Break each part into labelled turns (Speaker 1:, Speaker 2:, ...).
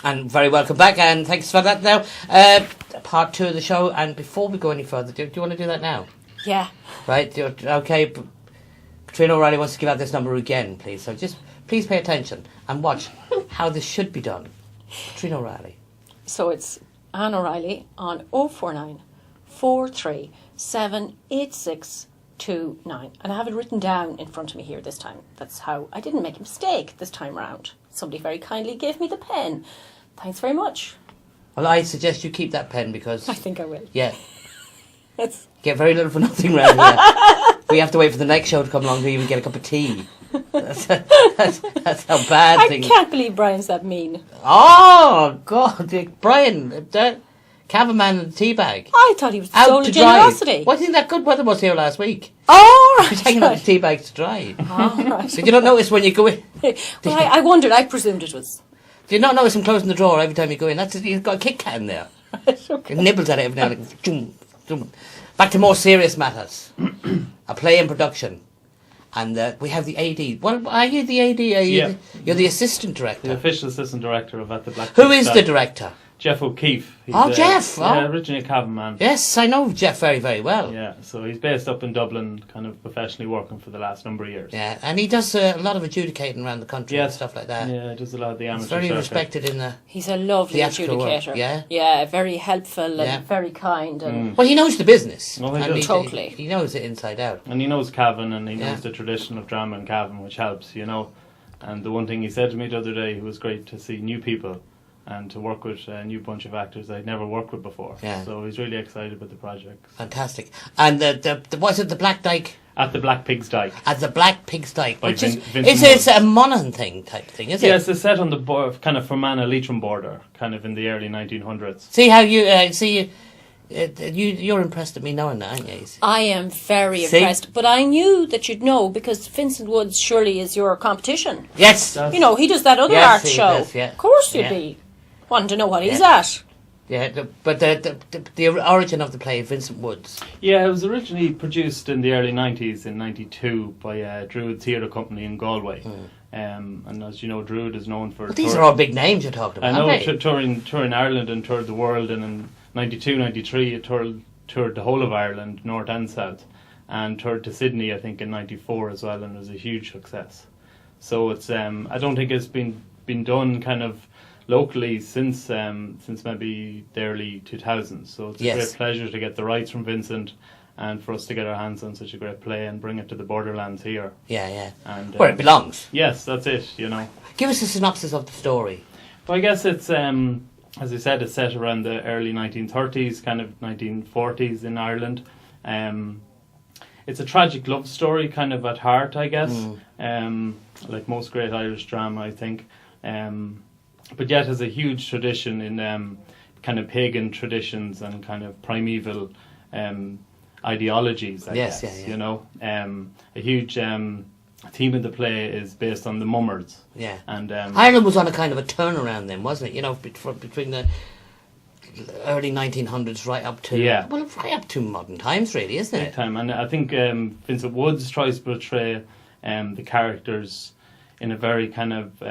Speaker 1: And very welcome back, and thanks for that now. Part 2 of the show, and before we go any further, do you want to do that now?
Speaker 2: Yeah.
Speaker 1: Right, okay. Catriona O'Reilly wants to give out this number again, please. So just please pay attention and watch how this should be done. Catriona O'Reilly.
Speaker 2: So it's Anne O'Reilly on 049 43 786 29. And I have it written down in front of me here this time. That's how I didn't make a mistake this time round. Somebody very kindly gave me the pen. Thanks very much.
Speaker 1: Well, I suggest you keep that pen because...
Speaker 2: I think I will.
Speaker 1: Yeah.
Speaker 2: It's...
Speaker 1: Get very little for nothing round here. We have to wait for the next show to come along to even get a cup of tea. That's how bad things...
Speaker 2: I can't believe Brian's that mean.
Speaker 1: Oh, God. Brian, Cavan man in the tea bag.
Speaker 2: I thought he was full of generosity.
Speaker 1: Well, I think that good weather was here last week.
Speaker 2: Oh, right.
Speaker 1: He's taking out the tea bags to dry.
Speaker 2: Oh, right.
Speaker 1: Did you not notice when you go in?
Speaker 2: Well, I wondered. I presumed it was...
Speaker 1: Do you not notice him closing the drawer every time you go in? He's got a Kit Kat in there.
Speaker 2: Okay.
Speaker 1: He nibbles at it every now and then. Back to more serious matters. A play in production. And we have the AD. Well, are you the AD? You're the assistant director.
Speaker 3: The official assistant director of At the Black
Speaker 1: Who is the director?
Speaker 3: Jeff O'Keefe.
Speaker 1: Jeff.
Speaker 3: Yeah, originally a Cavan man.
Speaker 1: Yes, I know Jeff very, very well.
Speaker 3: Yeah, so he's based up in Dublin, kind of professionally working for the last number of years.
Speaker 1: Yeah, and he does a lot of adjudicating around the country and stuff like that.
Speaker 3: Yeah, he does a lot of the amateur
Speaker 1: He's very
Speaker 3: circuit.
Speaker 1: respected in the...
Speaker 2: He's a lovely adjudicator.
Speaker 1: Work. Yeah?
Speaker 2: Yeah, very helpful and very kind. And
Speaker 1: Well, he knows the business.
Speaker 3: Oh, he does.
Speaker 2: Totally.
Speaker 1: He knows it inside out.
Speaker 3: And he knows Cavan, and he knows the tradition of drama in Cavan, which helps, you know. And the one thing he said to me the other day, it was great to see new people and to work with a new bunch of actors I'd never worked with before. Yeah. So he's really excited about the project.
Speaker 1: Fantastic. And what's it, the Black Dyke?
Speaker 3: At the Black Pig's Dyke.
Speaker 1: At the Black Pig's Dyke.
Speaker 3: By
Speaker 1: Which is,
Speaker 3: Vincent
Speaker 1: it's a Monaghan thing type thing, is it?
Speaker 3: Yes, it's set on the kind of Fermanagh Leitrim border, kind of in the early 1900s.
Speaker 1: See how you're impressed at me knowing that, aren't you?
Speaker 2: I am very impressed, but I knew that you'd know because Vincent Woods surely is your competition.
Speaker 1: Yes.
Speaker 2: You know, he does that other art show.
Speaker 1: Does, yeah.
Speaker 2: Of course you'd be wanting to know what he's at.
Speaker 1: Yeah, but the origin of the play, Vincent Woods.
Speaker 3: Yeah, it was originally produced in the early 90s, in 92, by Druid Theatre Company in Galway. And as you know, Druid is known for...
Speaker 1: But these are all big names you're talking about,
Speaker 3: I know, touring Ireland and toured the world, and in 92, 93, it toured the whole of Ireland, north and south, and toured to Sydney, I think, in 94 as well, and it was a huge success. So it's I don't think it's been done kind of locally since maybe the early 2000s. So it's a great pleasure to get the rights from Vincent and for us to get our hands on such a great play and bring it to the borderlands here.
Speaker 1: Yeah.
Speaker 3: And
Speaker 1: where it belongs.
Speaker 3: Yes, that's it, you know.
Speaker 1: Give us a synopsis of the story.
Speaker 3: Well, I guess it's, as I said, it's set around the early 1930s, kind of 1940s in Ireland. It's a tragic love story kind of at heart, I guess. Like most great Irish drama, I think. But yet has a huge tradition in kind of pagan traditions and kind of primeval ideologies, I guess. You know, a huge theme of the play is based on the mummers.
Speaker 1: Yeah.
Speaker 3: And
Speaker 1: Ireland was on a kind of a turnaround then, wasn't it? You know, between the early 1900s right up to right up to modern times, really, isn't it?
Speaker 3: Big time. And I think Vincent Woods tries to portray the characters in a very kind of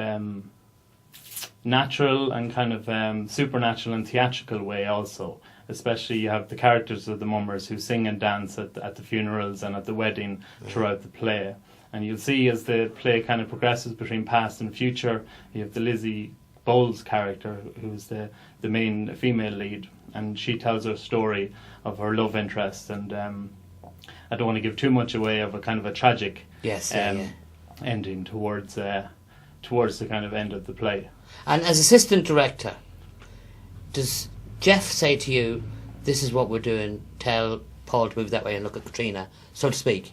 Speaker 3: natural and kind of supernatural and theatrical way also. Especially you have the characters of the mummers who sing and dance at the funerals and at the wedding throughout the play. And you'll see as the play kind of progresses between past and future, you have the Lizzie Bowles character, who's the main female lead, and she tells her story of her love interest. And I don't want to give too much away of a kind of a tragic ending towards the kind of end of the play.
Speaker 1: And as assistant director, does Jeff say to you, this is what we're doing, tell Paul to move that way and look at Catriona, so to speak?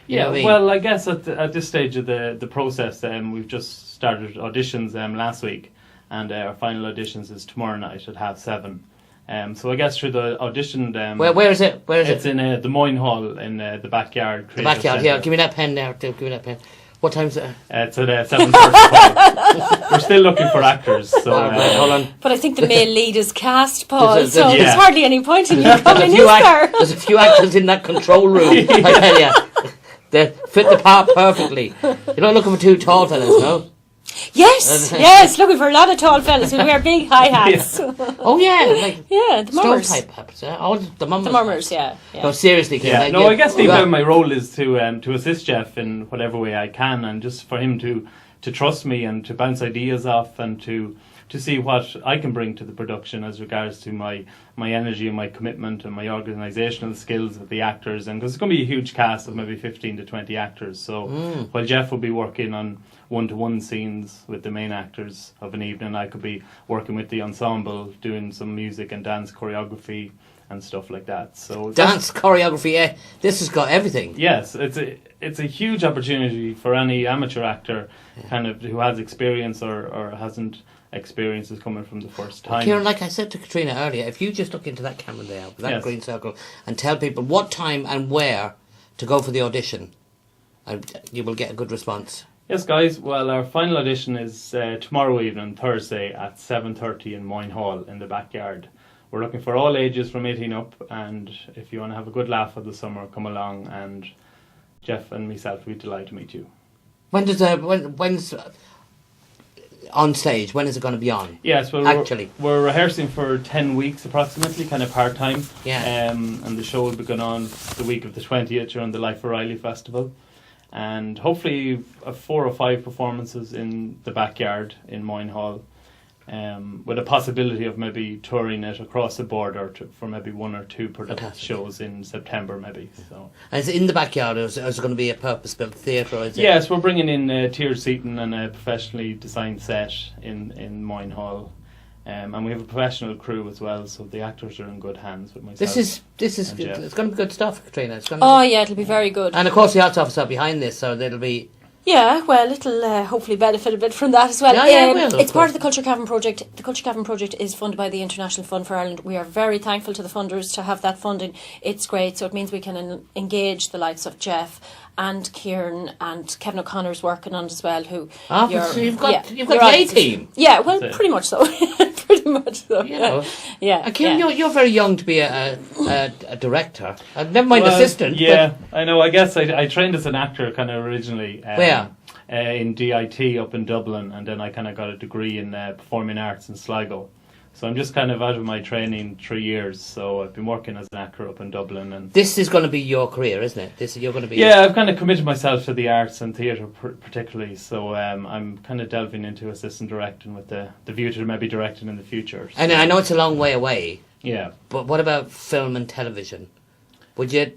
Speaker 1: You know what I mean?
Speaker 3: Well, I guess at this stage of the process, we've just started auditions last week, and our final auditions is tomorrow night at 7:30. So I guess through the audition...
Speaker 1: Where is it?
Speaker 3: It's in the Moyne Hall in the backyard.
Speaker 1: The backyard, Center. Yeah. Give me that pen now. Give me that pen. What time is it?
Speaker 3: It's at 7:30. We're still looking for actors. So
Speaker 1: hold on.
Speaker 2: But I think the male lead is cast, Paul, so there's hardly any point in you coming, is there?
Speaker 1: There's a few actors in that control room, I tell you. They fit the part perfectly. You're not looking for two tall fellas, no?
Speaker 2: Yes, looking for a lot of tall fellas who wear big high hats.
Speaker 1: Oh yeah, like
Speaker 2: the mummers.
Speaker 1: type hats. Oh, the mummers.
Speaker 2: The mummers, yeah.
Speaker 1: No, seriously, Kieran.
Speaker 3: Yeah, no, I guess deep down my role is to assist Jeff in whatever way I can, and just for him to trust me and to bounce ideas off and to see what I can bring to the production as regards to my energy and my commitment and my organisational skills with the actors. And because it's going to be a huge cast of maybe 15 to 20 actors, so while Jeff will be working on one-to-one scenes with the main actors of an evening, I could be working with the ensemble, doing some music and dance choreography and stuff like that. So
Speaker 1: dance choreography, yeah, this has got everything.
Speaker 3: Yes, it's a huge opportunity for any amateur actor, kind of who has experience or hasn't experiences coming from the first time.
Speaker 1: Kieran, like I said to Catriona earlier, if you just look into that camera there, with that green circle, and tell people what time and where to go for the audition, you will get a good response.
Speaker 3: Yes, guys. Well, our final audition is tomorrow evening, Thursday, at 7:30 in Moyne Hall in the backyard. We're looking for all ages from 18 up, and if you want to have a good laugh of the summer, come along, and Jeff and myself will be delighted to meet you. When's
Speaker 1: on stage? When is it going to be on?
Speaker 3: Yes, well, we're rehearsing for 10 weeks approximately, kind of part-time.
Speaker 1: Yeah.
Speaker 3: And the show will be going on the week of the 20th during the Life O'Reilly Festival. And hopefully 4 or 5 performances in the backyard in Moyne Hall, with a possibility of maybe touring it across the border for maybe 1 or 2 shows in September maybe. So.
Speaker 1: And is it in the backyard, or is it going to be a purpose-built theatre?
Speaker 3: Yes, we're bringing in tiered seating and a professionally designed set in Moyne Hall. And we have a professional crew as well, so the actors are in good hands with myself.
Speaker 1: This is it's going to be good stuff, Catriona.
Speaker 2: It'll be very good.
Speaker 1: And of course the arts office are behind this, so it'll be...
Speaker 2: Yeah, well, it'll hopefully benefit a bit from that as well. It's part of the Culture Cavan project. The Culture Cavan project is funded by the International Fund for Ireland. We are very thankful to the funders to have that funding. It's great, so it means we can engage the likes of Jeff and Kieran and Kevin O'Connor's working on it as well.
Speaker 1: So you've got the A team.
Speaker 2: Yeah, well, pretty much so. Pretty much so.
Speaker 1: You know.
Speaker 2: Yeah.
Speaker 1: Kieran, you're very young to be a director. Never mind assistant.
Speaker 3: Yeah, I know. I guess I trained as an actor kind of originally.
Speaker 1: Where?
Speaker 3: In DIT up in Dublin, and then I kind of got a degree in performing arts in Sligo. So I'm just kind of out of my training 3 years. So I've been working as an actor up in Dublin, and
Speaker 1: this is going to be your career, isn't it? You're going to be.
Speaker 3: Yeah, I've kind of committed myself to the arts and theatre particularly. So I'm kind of delving into assistant directing with the view to maybe directing in the future. So.
Speaker 1: And I know it's a long way away.
Speaker 3: Yeah.
Speaker 1: But what about film and television? Would you,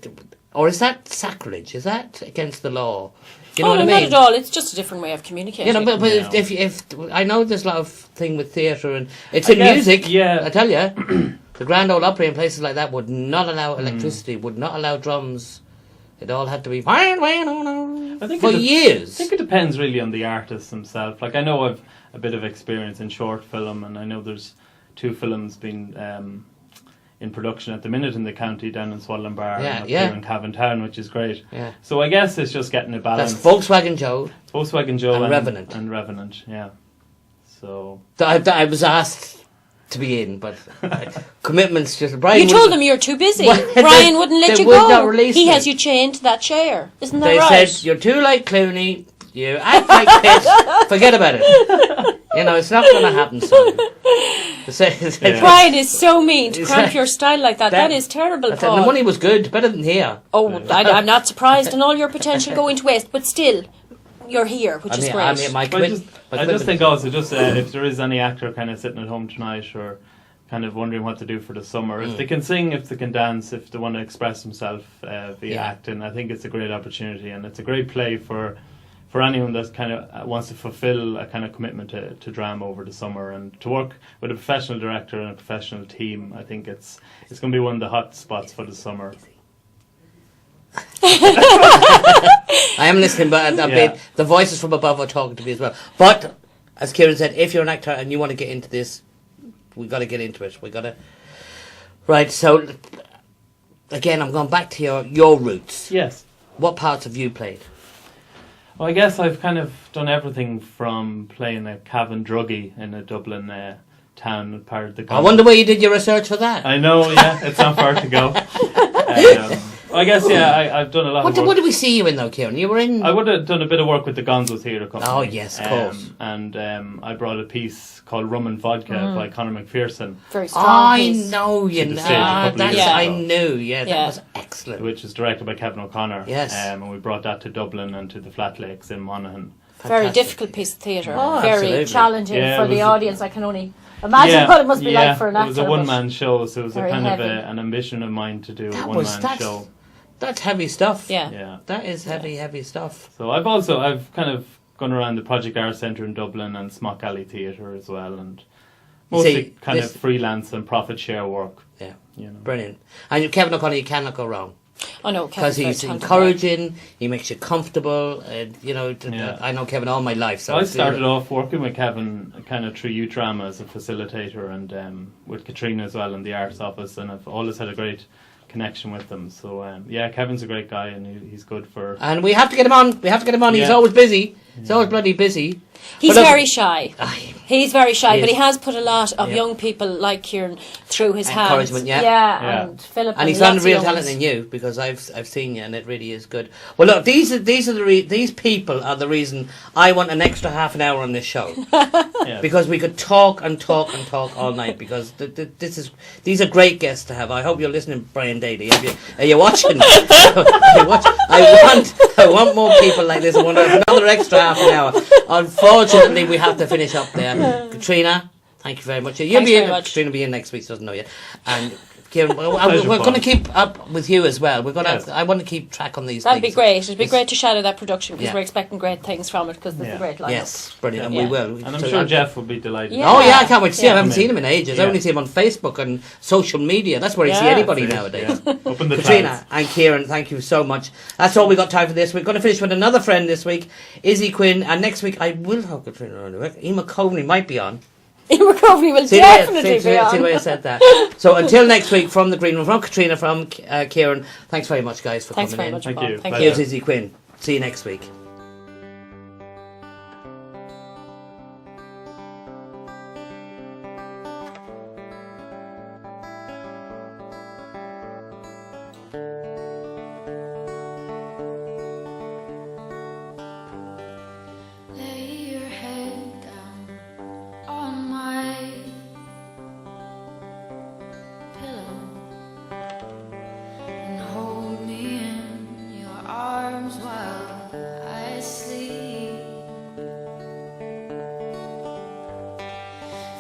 Speaker 1: or is that sacrilege? Is that against the law? You know what I mean?
Speaker 2: Not at all. It's just a different way of communicating.
Speaker 1: You know, but if I know there's a lot of thing with theatre and it's in music.
Speaker 3: Yeah,
Speaker 1: I tell you, the Grand Ole Opry and places like that would not allow electricity, would not allow drums. It all had to be for years.
Speaker 3: I think it depends really on the artist himself. Like I know I've a bit of experience in short film, and I know there's 2 films being in production at the minute in the county down in Swallenbar and up here in Cavan town, which is great.
Speaker 1: Yeah.
Speaker 3: So I guess it's just getting a balance.
Speaker 1: That's Volkswagen Joe.
Speaker 3: And
Speaker 1: Revenant.
Speaker 3: And Revenant, yeah. So
Speaker 1: I was asked to be in, but commitments just... Brian,
Speaker 2: you told them you're too busy.
Speaker 1: Well,
Speaker 2: Brian wouldn't let you
Speaker 1: would
Speaker 2: go.
Speaker 1: Not release
Speaker 2: he
Speaker 1: me.
Speaker 2: has you chained to that chair. Isn't that
Speaker 1: they
Speaker 2: right?
Speaker 1: They said, you're too like Clooney, you act like Pitt, forget about it. You know, it's not going to happen soon.
Speaker 2: Brian is so mean to cramp your style like that. That is terrible, Paul.
Speaker 1: The money was good, better than here.
Speaker 2: Oh, I'm not surprised in all your potential going to waste, but still, you're here, which is great.
Speaker 3: I just think also, if there is any actor kind of sitting at home tonight or kind of wondering what to do for the summer, if they can sing, if they can dance, if they want to express themselves via acting, I think it's a great opportunity, and it's a great play for anyone that kind of wants to fulfill a kind of commitment to drama over the summer and to work with a professional director and a professional team. I think it's going to be one of the hot spots for the summer.
Speaker 1: I am listening, but the voices from above are talking to me as well. But as Kieran said, if you're an actor and you want to get into this, we got to get into it. We got to. Right. So again, I'm going back to your roots.
Speaker 3: Yes.
Speaker 1: What parts have you played?
Speaker 3: Well, I guess I've kind of done everything from playing a Cavan druggie in a Dublin town part of the country.
Speaker 1: I wonder where you did your research for that.
Speaker 3: I know, yeah, it's not far to go. I guess, I've done a lot of work.
Speaker 1: What did we see you in though, Kieran? You were in...
Speaker 3: I would have done a bit of work with the Gonzo Theatre Company.
Speaker 1: Oh, yes, of course.
Speaker 3: And I brought a piece called Rum and Vodka by Conor McPherson.
Speaker 2: Very strong
Speaker 1: I
Speaker 2: piece.
Speaker 1: know, you
Speaker 3: To the
Speaker 1: know.
Speaker 3: stage a couple of years
Speaker 1: I
Speaker 3: ago.
Speaker 1: knew, that
Speaker 2: Yeah.
Speaker 1: was excellent.
Speaker 3: Which is directed by Cavan O'Connor.
Speaker 1: Yes.
Speaker 3: And we brought that to Dublin and to the Flat Lakes in Monaghan.
Speaker 2: Very
Speaker 1: Fantastic.
Speaker 2: difficult piece of theatre.
Speaker 1: Oh,
Speaker 2: Very
Speaker 1: absolutely.
Speaker 2: challenging
Speaker 3: Yeah,
Speaker 2: for
Speaker 3: it
Speaker 2: the
Speaker 3: was
Speaker 2: audience. I can only imagine what it must be like for an actor.
Speaker 3: It was a one-man show, so it was a
Speaker 2: very
Speaker 3: kind
Speaker 2: heavy.
Speaker 3: of an ambition of mine to do a
Speaker 1: That
Speaker 3: one-man
Speaker 1: was,
Speaker 3: show.
Speaker 1: that's heavy stuff.
Speaker 2: Yeah.
Speaker 3: Yeah.
Speaker 1: That is heavy stuff.
Speaker 3: So I've kind of gone around the Project Art Centre in Dublin and Smock Alley Theatre as well, and mostly
Speaker 1: See,
Speaker 3: kind
Speaker 1: this-
Speaker 3: of freelance and profit share work.
Speaker 1: Yeah.
Speaker 3: You know.
Speaker 1: Brilliant. And Kevin O'Connor, you cannot go wrong.
Speaker 2: Oh no,
Speaker 1: Because
Speaker 2: Kevin's
Speaker 1: he's
Speaker 2: very talented.
Speaker 1: encouraging, he makes you comfortable.
Speaker 3: Yeah.
Speaker 1: I know Kevin all my life. So
Speaker 3: I
Speaker 1: it's,
Speaker 3: started off working with Kevin kind of through youth drama as a facilitator, and with Catriona as well in the arts office, and I've always had a great connection with them. So Kevin's a great guy, and he's good for...
Speaker 1: And we have to get him on. He's
Speaker 3: Yeah.
Speaker 1: always busy. He's always bloody busy.
Speaker 2: He's
Speaker 1: But look-
Speaker 2: very shy. He's very shy,
Speaker 1: He
Speaker 2: but
Speaker 1: is.
Speaker 2: he has put a lot of
Speaker 1: Yeah.
Speaker 2: young people like Kieran through his hands.
Speaker 1: Encouragement, yeah.
Speaker 3: Yeah.
Speaker 2: And Philip.
Speaker 1: And he's
Speaker 2: lots
Speaker 1: found
Speaker 2: of
Speaker 1: real
Speaker 2: young
Speaker 1: talent
Speaker 2: ones.
Speaker 1: in you, because I've seen you, and it really is good. Well, look, these people are the reason I want an extra half an hour on this show,
Speaker 3: Yeah.
Speaker 1: because we could talk and talk and talk all night. Because these are great guests to have. I hope you're listening, Brian Daly. Are you watching? I want more people like this. I want another extra half an hour. Unfortunately, we have to finish up there. Katrina, thank you very much. You'll
Speaker 2: Thanks
Speaker 1: be
Speaker 2: very
Speaker 1: in.
Speaker 2: much.
Speaker 1: Katrina will be in next week. She doesn't know yet. And Kieran, we're
Speaker 3: Pleasure,
Speaker 1: going to
Speaker 3: Paul.
Speaker 1: keep up with you as well. We're going to.
Speaker 3: Yes.
Speaker 1: I want to keep track on these.
Speaker 2: That'd be
Speaker 1: things.
Speaker 2: great. It'd be
Speaker 1: It's-
Speaker 2: great to shadow that production because
Speaker 1: Yeah.
Speaker 2: we're expecting great things from it because there's a
Speaker 3: Yeah.
Speaker 2: great lineup.
Speaker 1: Yes, brilliant, and
Speaker 2: Yeah.
Speaker 1: we will.
Speaker 3: And I'm
Speaker 1: So
Speaker 3: sure
Speaker 1: I-
Speaker 3: Jeff will be delighted.
Speaker 2: Yeah.
Speaker 1: Oh yeah, I can't wait to see him. I
Speaker 2: Yeah.
Speaker 1: haven't seen him in ages. I
Speaker 3: Yeah.
Speaker 1: only see him on Facebook and social media. That's where I see
Speaker 2: Yeah.
Speaker 1: anybody
Speaker 3: That's it,
Speaker 1: nowadays.
Speaker 3: yeah. Up in the
Speaker 1: Katrina
Speaker 3: clouds.
Speaker 1: and Kieran, thank you so much. That's all we got time for this week. Going to finish with another friend this week, Izzy Quinn, and next week I will have Katrina on the week. Emma Coveney might be on.
Speaker 2: Ian McCovey will
Speaker 1: See
Speaker 2: definitely
Speaker 1: the
Speaker 2: be on.
Speaker 1: way I said that. So until next week, from the Green Room, from Katrina, from Kieran, thanks very much, guys, for
Speaker 2: Thanks
Speaker 1: coming
Speaker 2: very
Speaker 1: in.
Speaker 2: much,
Speaker 3: Thank
Speaker 2: Paul.
Speaker 3: you.
Speaker 2: Thank
Speaker 3: Pleasure.
Speaker 2: you.
Speaker 1: Here's Izzy Quinn. See you next week.
Speaker 4: Lay your head down on my pillow and hold me in your arms while I sleep.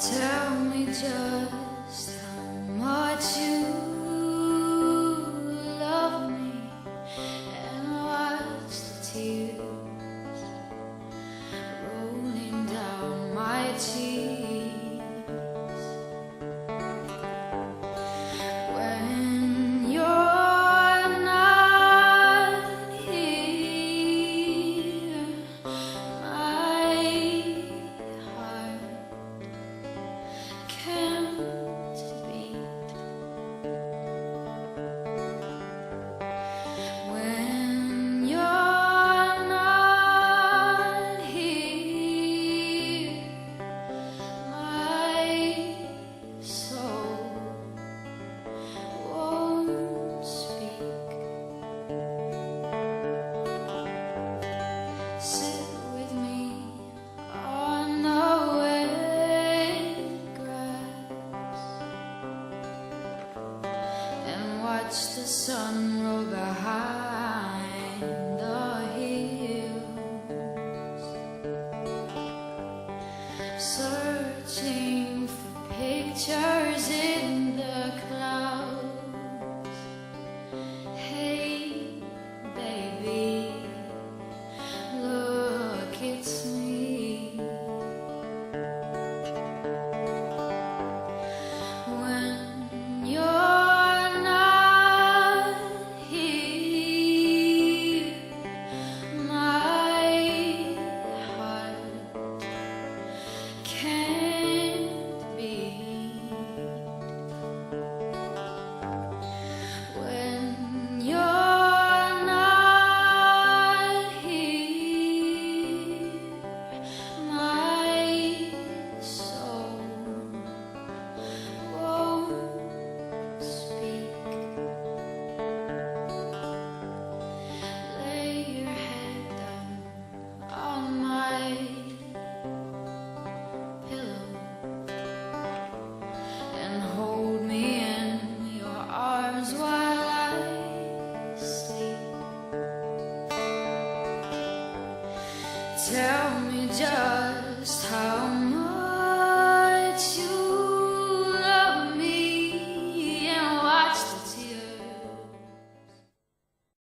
Speaker 4: Tell me just how much you love me and watch the tears rolling down my cheeks. When you're not here, my heart can't beat. When you're not here, my soul won't speak. Sit with me on the wet grass and watch the sun roll behind the hills, searching for pictures in the clouds. Hey, baby, look, it's me. When you're not here, Tell me just how much